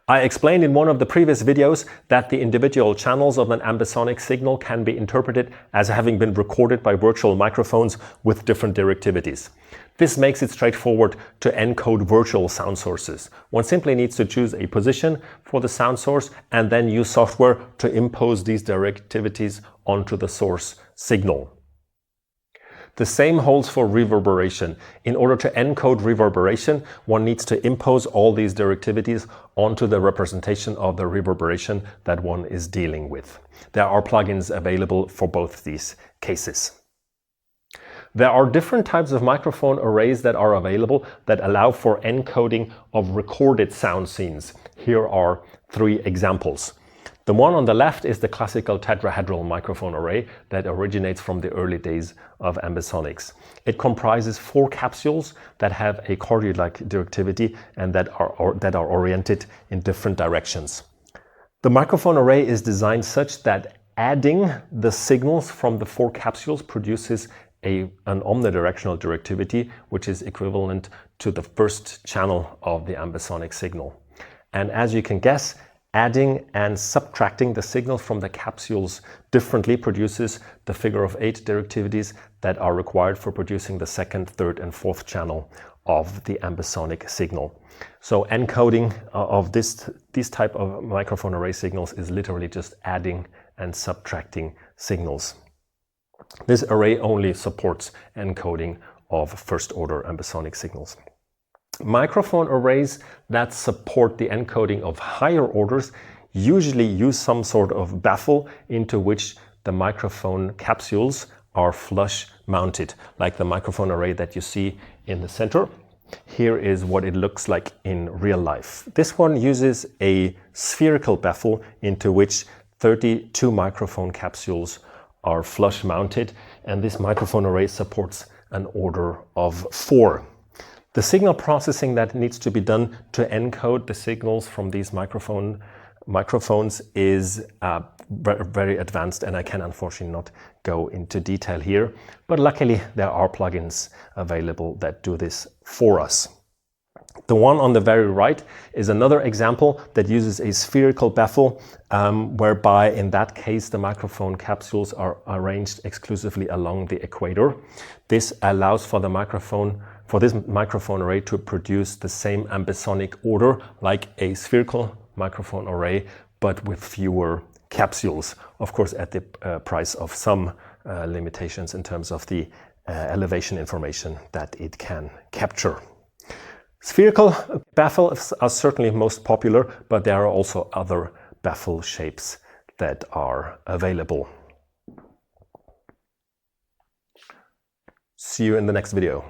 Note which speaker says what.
Speaker 1: I explained in one of the previous videos that the individual channels of an ambisonic signal can be interpreted as having been recorded by virtual microphones with different directivities. This makes it straightforward to encode virtual sound sources. One simply needs to choose a position for the sound source and then use software to impose these directivities onto the source signal. The same holds for reverberation. In order to encode reverberation, one needs to impose all these directivities onto the representation of the reverberation that one is dealing with. There are plugins available for both these cases. There are different types of microphone arrays that are available that allow for encoding of recorded sound scenes. Here are 3 examples. The one on the left is the classical tetrahedral microphone array that originates from the early days of ambisonics. It comprises 4 capsules that have a chordal-like directivity and that are oriented in different directions. The microphone array is designed such that adding the signals from the 4 capsules produces an omnidirectional directivity, which is equivalent to the first channel of the ambisonic signal. And as you can guess, adding and subtracting the signal from the capsules differently produces the figure of 8 directivities that are required for producing the 2nd, 3rd, and 4th channel of the ambisonic signal. So encoding of this type of microphone array signals is literally just adding and subtracting signals. This array only supports encoding of first-order ambisonic signals. Microphone arrays that support the encoding of higher orders usually use some sort of baffle into which the microphone capsules are flush mounted, like the microphone array that you see in the center. Here is what it looks like in real life. This one uses a spherical baffle into which 32 microphone capsules are flush mounted, and this microphone array supports an order of 4. The signal processing that needs to be done to encode the signals from these microphones is very advanced, and I can unfortunately not go into detail here, but luckily there are plugins available that do this for us. The one on the very right is another example that uses a spherical baffle, whereby in that case the microphone capsules are arranged exclusively along the equator. This allows for this microphone array to produce the same ambisonic order like a spherical microphone array, but with fewer capsules, of course at the price of some limitations in terms of the elevation information that it can capture. Spherical baffles are certainly most popular, but there are also other baffle shapes that are available. See you in the next video.